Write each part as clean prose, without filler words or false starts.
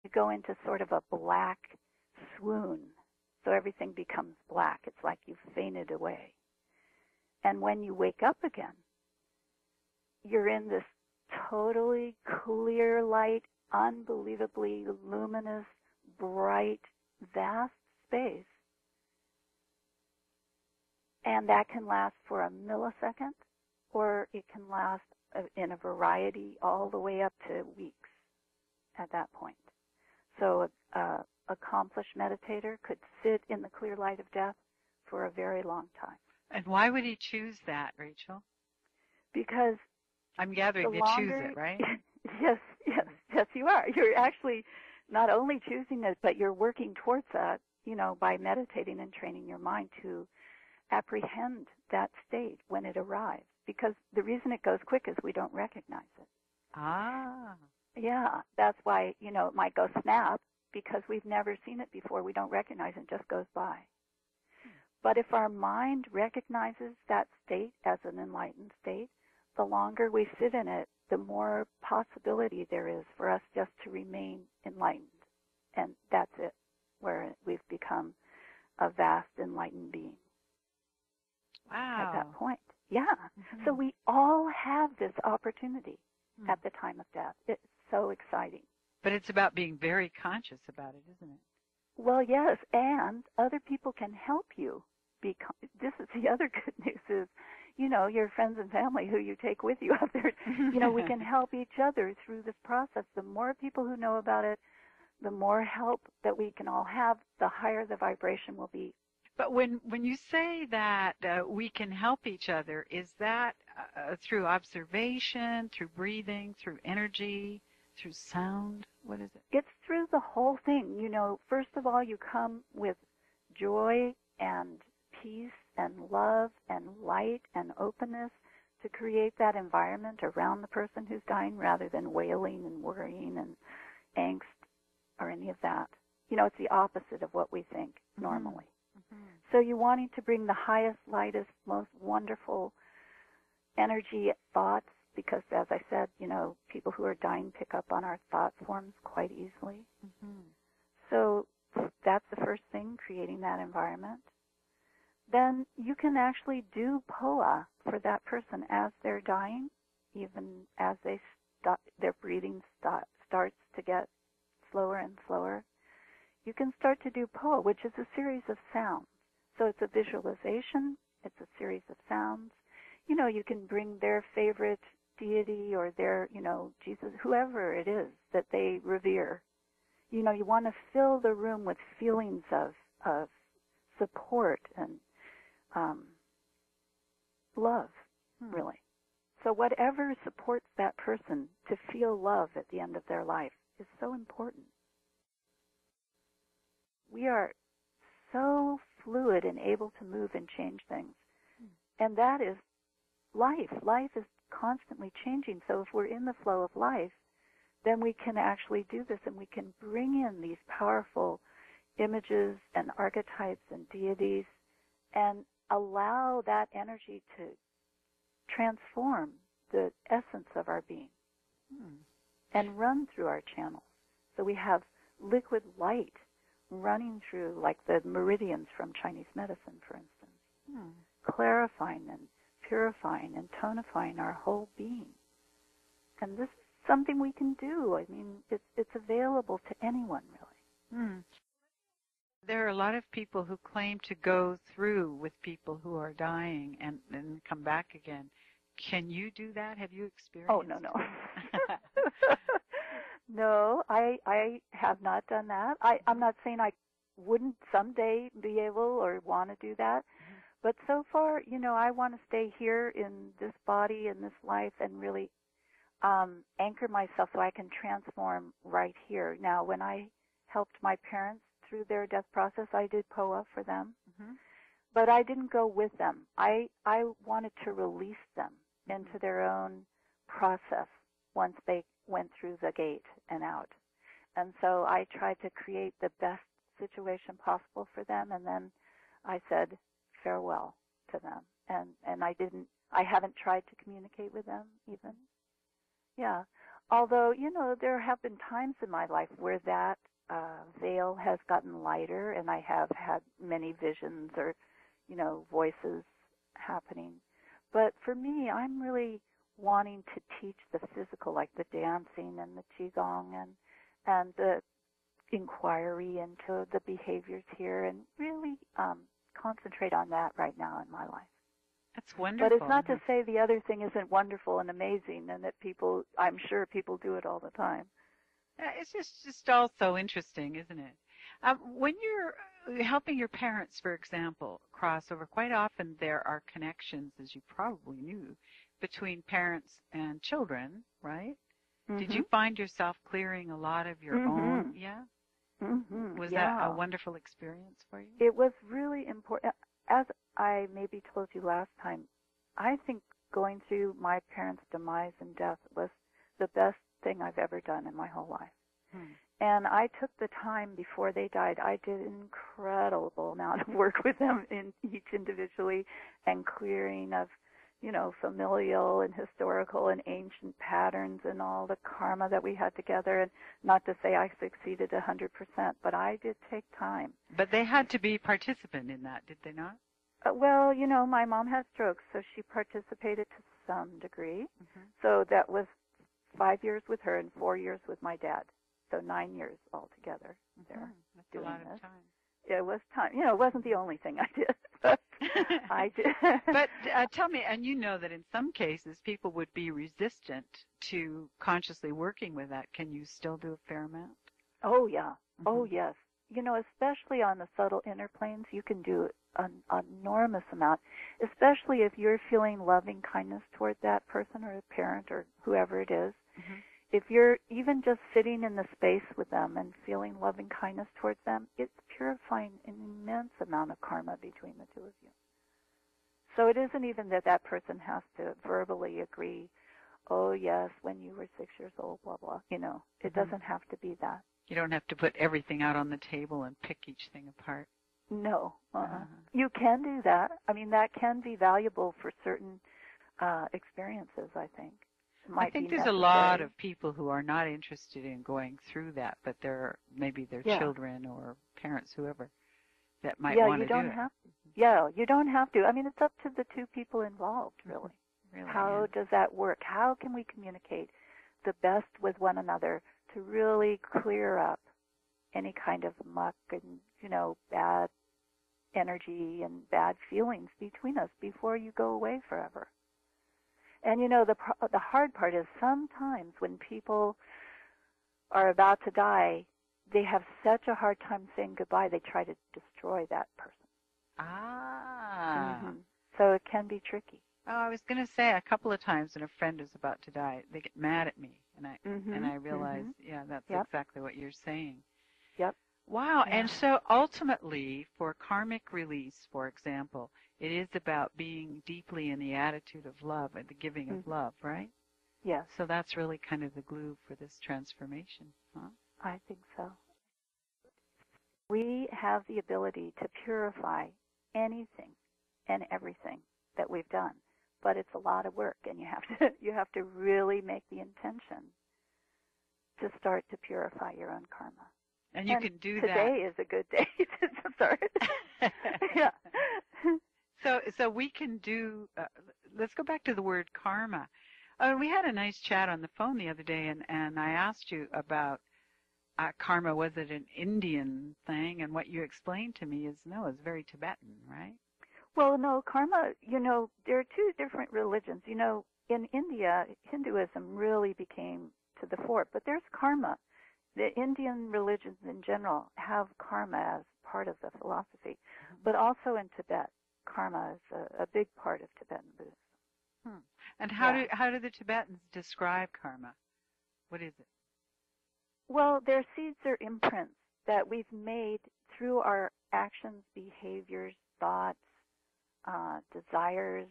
You go into sort of a black swoon, so everything becomes black. It's like you've fainted away. And when you wake up again, you're in this totally clear light, unbelievably luminous, bright, vast space. And that can last for a millisecond, or it can last in a variety all the way up to weeks at that point. So an accomplished meditator could sit in the clear light of death for a very long time. And why would he choose that, Rachel? Because I'm gathering you choose it, right? Yes, you are. You're actually not only choosing it, but you're working towards that, by meditating and training your mind to apprehend that state when it arrives. Because the reason it goes quick is we don't recognize it. Ah. Yeah, that's why, it might go snap, because we've never seen it before. We don't recognize it. It just goes by. But if our mind recognizes that state as an enlightened state, the longer we sit in it, the more possibility there is for us just to remain enlightened. And that's it, where we've become a vast enlightened being. Wow. At that point. Yeah. Mm-hmm. So we all have this opportunity at the time of death. It's so exciting. But it's about being very conscious about it, isn't it? Well, yes, and other people can help you. This is the other good news is, your friends and family who you take with you out there, we can help each other through this process. The more people who know about it, the more help that we can all have, the higher the vibration will be. But when you say that we can help each other, is that through observation, through breathing, through energy, through sound? What is it? It's through the whole thing. First of all, you come with joy and peace and love and light and openness to create that environment around the person who's dying rather than wailing and worrying and angst or any of that. It's the opposite of what we think normally. Mm-hmm. So you're wanting to bring the highest, lightest, most wonderful energy thoughts because, as I said, people who are dying pick up on our thought forms quite easily. Mm-hmm. So that's the first thing, creating that environment. Then you can actually do POA for that person as they're dying, even as their breathing starts to get slower and slower. You can start to do POA, which is a series of sounds. So it's a visualization, it's a series of sounds. You can bring their favorite deity or their, Jesus, whoever it is that they revere. You want to fill the room with feelings of support and love, really. So whatever supports that person to feel love at the end of their life is so important. We are so fluid and able to move and change things. And that is life. Life is constantly changing. So if we're in the flow of life, then we can actually do this and we can bring in these powerful images and archetypes and deities and allow that energy to transform the essence of our being and run through our channels. So we have liquid light running through, like the meridians from Chinese medicine, for instance, clarifying and purifying and tonifying our whole being. And this is something we can do. I mean, it's available to anyone, really. There are a lot of people who claim to go through with people who are dying and come back again. Can you do that? Have you experienced Oh, no. No, I have not done that. I'm not saying I wouldn't someday be able or want to do that. But so far, I want to stay here in this body, in this life, and really anchor myself so I can transform right here. Now, when I helped my parents through their death process, I did POA for them. But I didn't go with them. I wanted to release them into their own process once they went through the gate and out. And so I tried to create the best situation possible for them, and then I said farewell to them. And I haven't tried to communicate with them even. Yeah. Although, there have been times in my life where that veil has gotten lighter and I have had many visions or, voices happening. But for me, I'm really wanting to teach the physical, like the dancing and the qigong and the inquiry into the behaviors here, and really concentrate on that right now in my life. That's wonderful. But it's not to say the other thing isn't wonderful and amazing, and that I'm sure people do it all the time. It's just all so interesting, isn't it? When you're helping your parents, for example, cross over, quite often there are connections, as you probably knew, between parents and children, right? Mm-hmm. Did you find yourself clearing a lot of your own? Yeah? Mm-hmm. Was that a wonderful experience for you? It was really important. As I maybe told you last time, I think going through my parents' demise and death was the best thing I've ever done in my whole life. And I took the time before they died. I did an incredible amount of work with them in each individually, and clearing of, familial and historical and ancient patterns and all the karma that we had together. And not to say I succeeded 100%, but I did take time. But they had to be participant in that, did they not? Well, my mom had strokes, so she participated to some degree. Mm-hmm. So that was 5 years with her and 4 years with my dad. So 9 years altogether there. That's a lot of time. It was time. It wasn't the only thing I did, but I did. But tell me, and you know that in some cases people would be resistant to consciously working with that. Can you still do a fair amount? Oh, yeah. Mm-hmm. Oh, yes. Especially on the subtle inner planes, you can do an enormous amount, especially if you're feeling loving kindness toward that person or a parent or whoever it is. Mm-hmm. If you're even just sitting in the space with them and feeling loving kindness towards them, it's purifying an immense amount of karma between the two of you. So it isn't even that person has to verbally agree, oh, yes, when you were 6 years old, blah, blah. It doesn't have to be that. You don't have to put everything out on the table and pick each thing apart. No. You can do that. I mean, that can be valuable for certain experiences, I think. I think there's a lot of people who are not interested in going through that, but maybe their children or parents, whoever, that might want to do it. You don't have to. I mean, it's up to the two people involved, really. How does that work? How can we communicate the best with one another to really clear up any kind of muck and, bad energy and bad feelings between us before you go away forever? And, the hard part is sometimes when people are about to die, they have such a hard time saying goodbye, they try to destroy that person. Mm-hmm. So it can be tricky. Oh, I was going to say a couple of times when a friend is about to die, they get mad at me. And I realize, that's exactly what you're saying. Yep. Wow. Yeah. And so ultimately, for karmic release, for example, it is about being deeply in the attitude of love and the giving of love, right? Yes. So that's really kind of the glue for this transformation, huh? I think so. We have the ability to purify anything and everything that we've done, but it's a lot of work, and you have to really make the intention to start to purify your own karma. And you can do today that. Today is a good day to start. Yeah. So we can do, let's go back to the word karma. We had a nice chat on the phone the other day, and I asked you about karma. Was it an Indian thing? And what you explained to me is, no, it's very Tibetan, right? Well, no, karma, there are two different religions. In India, Hinduism really became to the fore, but there's karma. The Indian religions in general have karma as part of the philosophy, but also in Tibet, karma is a big part of Tibetan Buddhism. And how do the Tibetans describe karma? What is it? Well, their seeds are imprints that we've made through our actions, behaviors, thoughts, desires,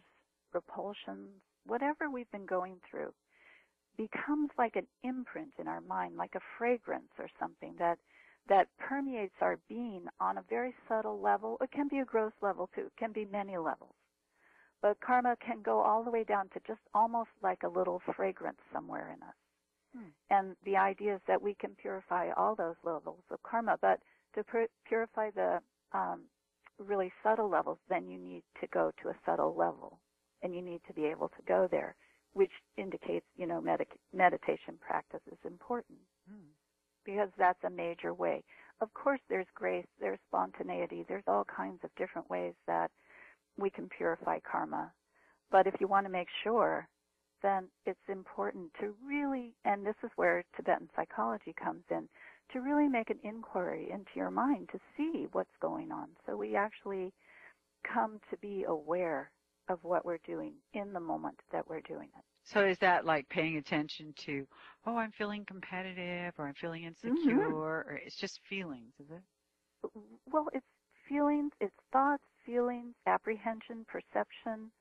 repulsions, whatever we've been going through becomes like an imprint in our mind, like a fragrance or something that permeates our being on a very subtle level. It can be a gross level too. It can be many levels. But karma can go all the way down to just almost like a little fragrance somewhere in us. And the idea is that we can purify all those levels of karma, but to purify the really subtle levels, then you need to go to a subtle level, and you need to be able to go there, which indicates, meditation practice is important because that's a major way. Of course, there's grace, there's spontaneity, there's all kinds of different ways that we can purify karma. But if you want to make sure, then it's important to really, and this is where Tibetan psychology comes in, to really make an inquiry into your mind to see what's going on. So we actually come to be aware of what we're doing in the moment that we're doing it. So is that like paying attention to, oh, I'm feeling competitive, or I'm feeling insecure, or it's just feelings, is it? Well, it's feelings, it's thoughts, feelings, apprehension, perception.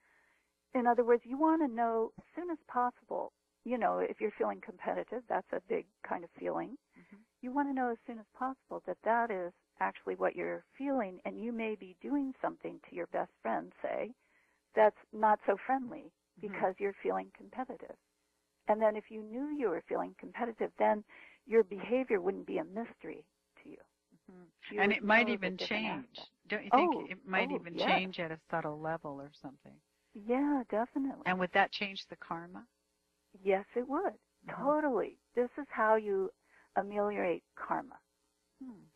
In other words, you want to know as soon as possible, if you're feeling competitive, that's a big kind of feeling. You want to know as soon as possible that that is actually what you're feeling, and you may be doing something to your best friend, say, that's not so friendly because you're feeling competitive. And then if you knew you were feeling competitive, then your behavior wouldn't be a mystery to you. And it might even change. Don't you think it might even change at a subtle level or something? Yeah, definitely. And would that change the karma? Yes, it would. Totally. This is how you ameliorate karma,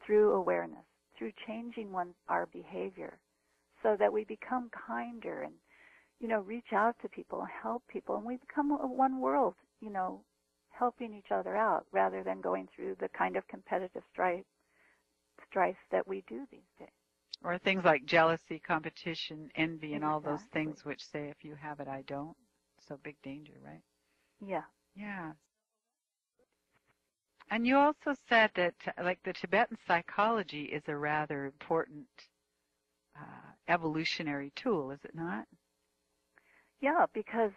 through awareness, through changing our behavior so that we become kinder and, reach out to people, help people, and we become a one world, helping each other out rather than going through the kind of competitive strife that we do these days. Or things like jealousy, competition, envy, and all those things which say, if you have it, I don't. So big danger, right? Yeah. Yeah. And you also said that, like, the Tibetan psychology is a rather important evolutionary tool, is it not? Yeah, because,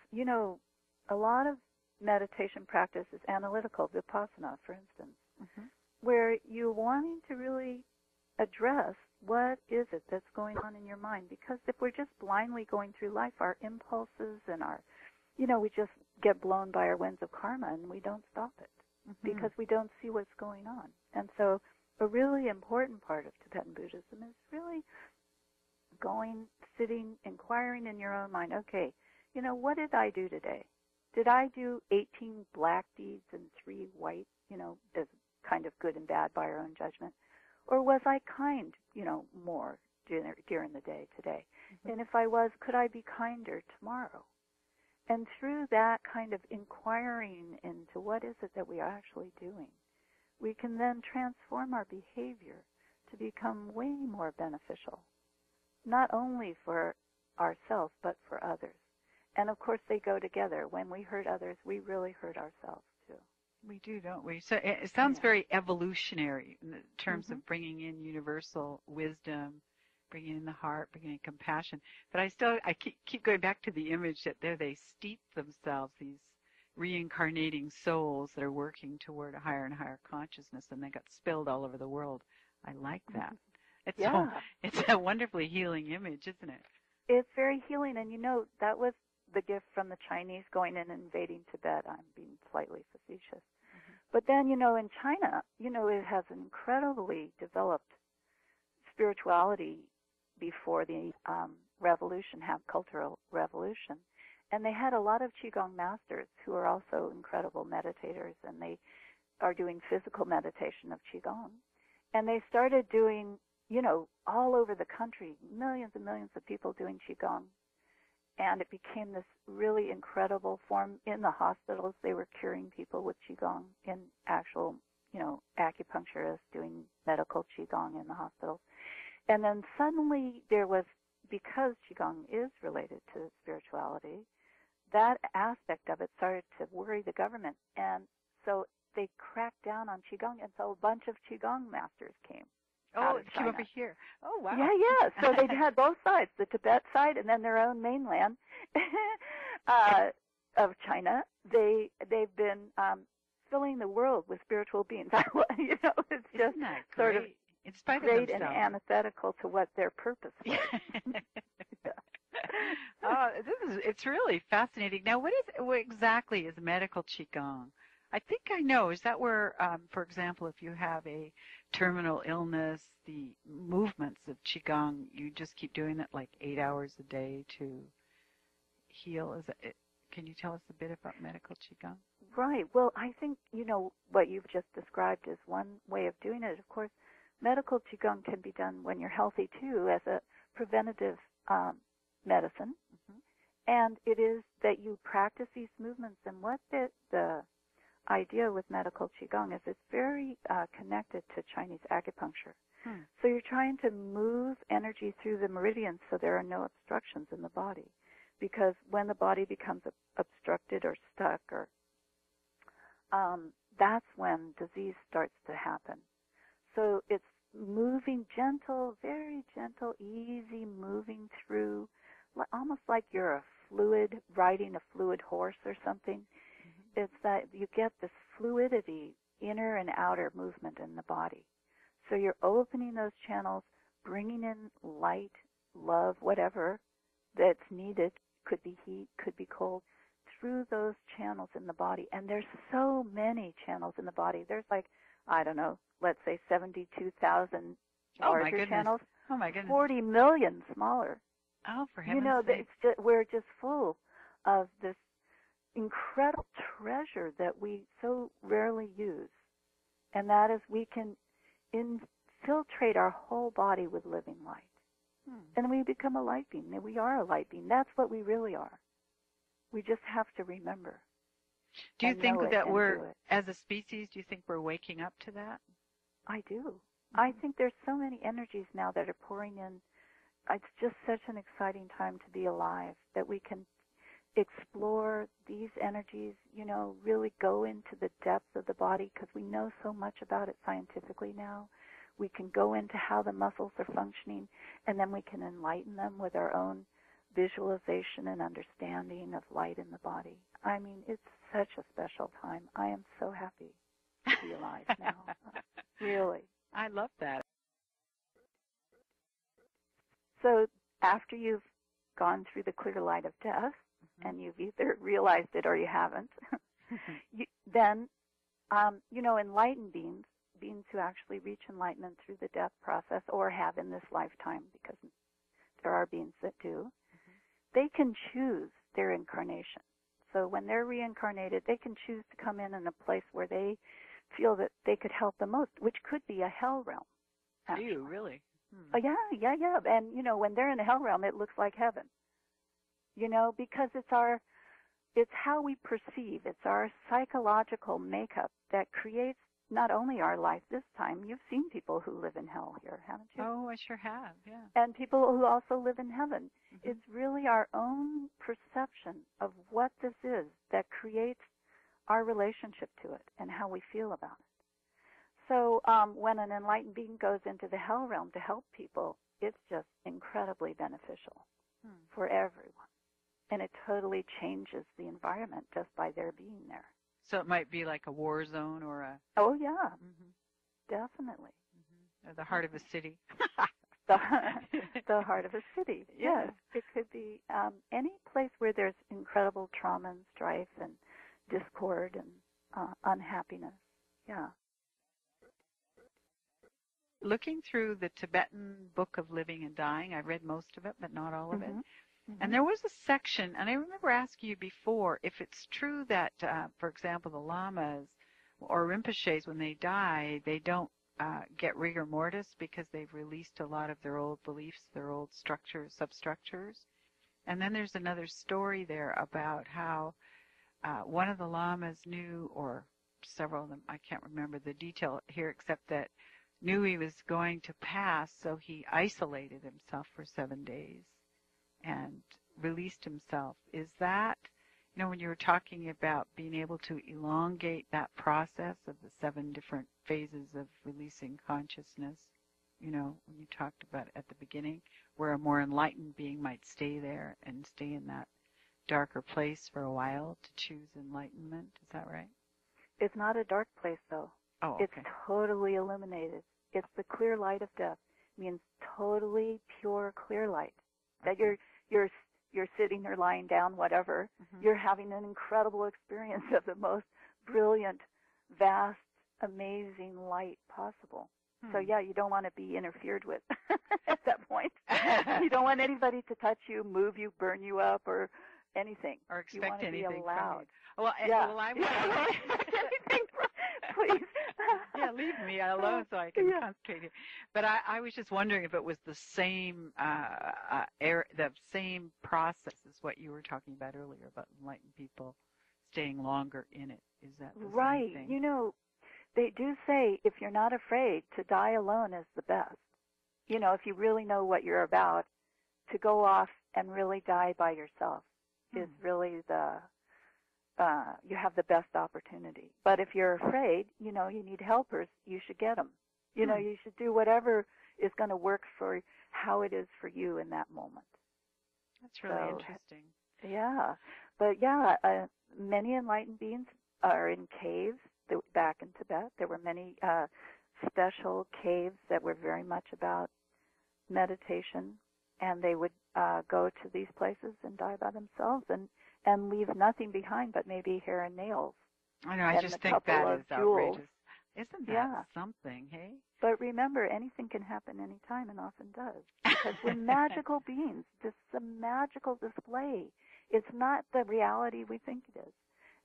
a lot of meditation practice is analytical, vipassana, for instance, where you're wanting to really address what is it that's going on in your mind. Because if we're just blindly going through life, our impulses and we just get blown by our winds of karma and we don't stop it because we don't see what's going on. And so a really important part of Tibetan Buddhism is really sitting, inquiring in your own mind, okay, what did I do today? Did I do 18 black deeds and 3 white, as kind of good and bad by our own judgment? Or was I kind, more during the day today? And if I was, could I be kinder tomorrow? And through that kind of inquiring into what is it that we are actually doing, we can then transform our behavior to become way more beneficial, not only for ourselves, but for others. And of course, they go together. When we hurt others, we really hurt ourselves too. We do, don't we? So it sounds very evolutionary in terms of bringing in universal wisdom, bringing in the heart, bringing in compassion. But I keep going back to the image that there they steep themselves, these reincarnating souls that are working toward a higher and higher consciousness, and they got spilled all over the world. I like that. It's a wonderfully healing image, isn't it? It's very healing, and that was the gift from the Chinese going in and invading Tibet. I'm being slightly facetious. But then, in China, it has an incredibly developed spirituality before the cultural revolution. And they had a lot of Qigong masters who are also incredible meditators, and they are doing physical meditation of Qigong. And they started doing, all over the country, millions and millions of people doing Qigong. And it became this really incredible form. In the hospitals, they were curing people with Qigong, in actual, acupuncturists doing medical Qigong in the hospitals. And then suddenly there was, because Qigong is related to spirituality, that aspect of it started to worry the government. And so they cracked down on Qigong, and so a bunch of Qigong masters came. Oh, it came over here. Oh, wow. Yeah. So they had both sides, the Tibet side and then their own mainland of China. They've been filling the world with spiritual beings. It's just sort of in spite great of and antithetical to what their purpose was. Oh, it's really fascinating. Now, what exactly is medical Qigong? I think I know. Is that where, for example, if you have a terminal illness, the movements of Qigong, you just keep doing it like 8 hours a day to heal? Can you tell us a bit about medical Qigong? Right. Well, I think, what you've just described is one way of doing it. Of course, medical Qigong can be done when you're healthy, too, as a preventative medicine. Mm-hmm. And it is that you practice these movements. And what the idea with medical Qigong is it's very connected to Chinese acupuncture. So you're trying to move energy through the meridians so there are no obstructions in the body. Because when the body becomes obstructed or stuck, or that's when disease starts to happen. So it's moving gentle, very gentle, easy moving through, almost like you're riding a fluid horse or something. Mm-hmm. It's that you get this fluidity, inner and outer movement in the body. So you're opening those channels, bringing in light, love, whatever that's needed. Could be heat, could be cold, through those channels in the body. And there's so many channels in the body. There's let's say 72,000 larger channels. Oh my goodness. 40 million smaller. Oh, for heaven's sake. We're just full of this incredible treasure that we so rarely use. And that is we can infiltrate our whole body with living light. And we become a light being. We are a light being. That's what we really are. We just have to remember. Do you think that as a species, do you think we're waking up to that? I do. Mm-hmm. I think there's so many energies now that are pouring in. It's just such an exciting time to be alive, that we can explore these energies, really go into the depths of the body, because we know so much about it scientifically now. We can go into how the muscles are functioning, and then we can enlighten them with our own visualization and understanding of light in the body. I mean, it's such a special time. I am so happy to be alive now. Really. I love that. So after you've gone through the clear light of death, mm-hmm. and you've either realized it or you haven't, then, enlightened beings who actually reach enlightenment through the death process, or have in this lifetime, because there are beings that do, mm-hmm. they can choose their incarnation. So when they're reincarnated, they can choose to come in a place where they feel that they could help the most, which could be a hell realm. Do you really? Yeah. And, when they're in a hell realm, it looks like heaven. Because it's how we perceive. It's our psychological makeup that creates not only our life this time. You've seen people who live in hell here, haven't you? Oh, I sure have, yeah. And people who also live in heaven. Mm-hmm. It's really our own perception of what this is that creates our relationship to it and how we feel about it. So when an enlightened being goes into the hell realm to help people, it's just incredibly beneficial for everyone. And it totally changes the environment just by their being there. So it might be like a war zone or a... Oh, yeah. Mm-hmm. Definitely. Mm-hmm. Or the heart of a city. The heart of a city, yeah. Yes. It could be any place where there's incredible trauma and strife and discord and unhappiness. Yeah. Looking through the Tibetan Book of Living and Dying, I read most of it, but not all of it. Mm-hmm. And there was a section, and I remember asking you before, if it's true that, for example, the lamas or Rinpoches, when they die, they don't get rigor mortis because they've released a lot of their old beliefs, their old structures, substructures. And then there's another story there about how one of the lamas knew, or several of them, I can't remember the detail here, except that knew he was going to pass, so he isolated himself for 7 days and released himself. Is that, when you were talking about being able to elongate that process of the 7 different phases of releasing consciousness, when you talked about it at the beginning, where a more enlightened being might stay there and stay in that darker place for a while to choose enlightenment. Is that right? It's not a dark place, though. Oh, okay. It's totally illuminated. It's the clear light of death. It means totally pure clear light. That you're sitting or lying down, whatever. Mm-hmm. You're having an incredible experience of the most brilliant, vast, amazing light possible. So yeah, you don't want to be interfered with at that point. You don't want anybody to touch you, move you, burn you up, or anything. Or expect you want to anything be allowed. from you. Well, yeah. well, I anything please. Yeah, leave me alone so I can concentrate here. But I was just wondering if it was the same the same process as what you were talking about earlier about enlightened people staying longer in it. Is that the right? same thing? You know, they do say if you're not afraid, to die alone is the best. You know, if you really know what you're about, to go off and really die by yourself is really you have the best opportunity. But if you're afraid, you know, you need helpers, you should get them. You know, you should do whatever is going to work for how it is for you in that moment. That's really interesting. Yeah. But yeah, many enlightened beings are in caves back in Tibet. There were many special caves that were very much about meditation, and they would go to these places and die by themselves and leave nothing behind but maybe hair and nails. I know, I just think that is outrageous. Isn't that something, hey? But remember, anything can happen anytime and often does. Because we're magical beings. This is a magical display. It's not the reality we think it is.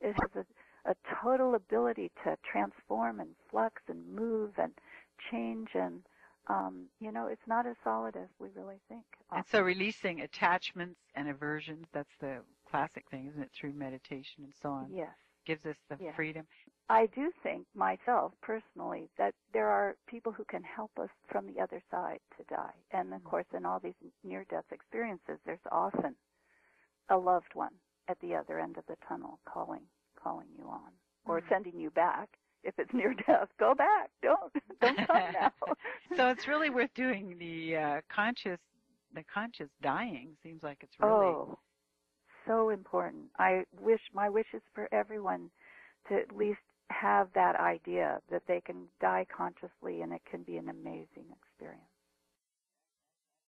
It has a total ability to transform and flux and move and change, and you know, it's not as solid as we really think. And so releasing attachments and aversions, that's the classic thing, isn't it, through meditation and so on? Yes. Gives us the freedom. I do think, myself, personally, that there are people who can help us from the other side to die. And, of course, in all these near-death experiences, there's often a loved one at the other end of the tunnel calling you on or sending you back. If it's near death, go back. Don't come now. So it's really worth doing the conscious dying. Seems like it's really so important. My wish is for everyone to at least have that idea that they can die consciously, and it can be an amazing experience.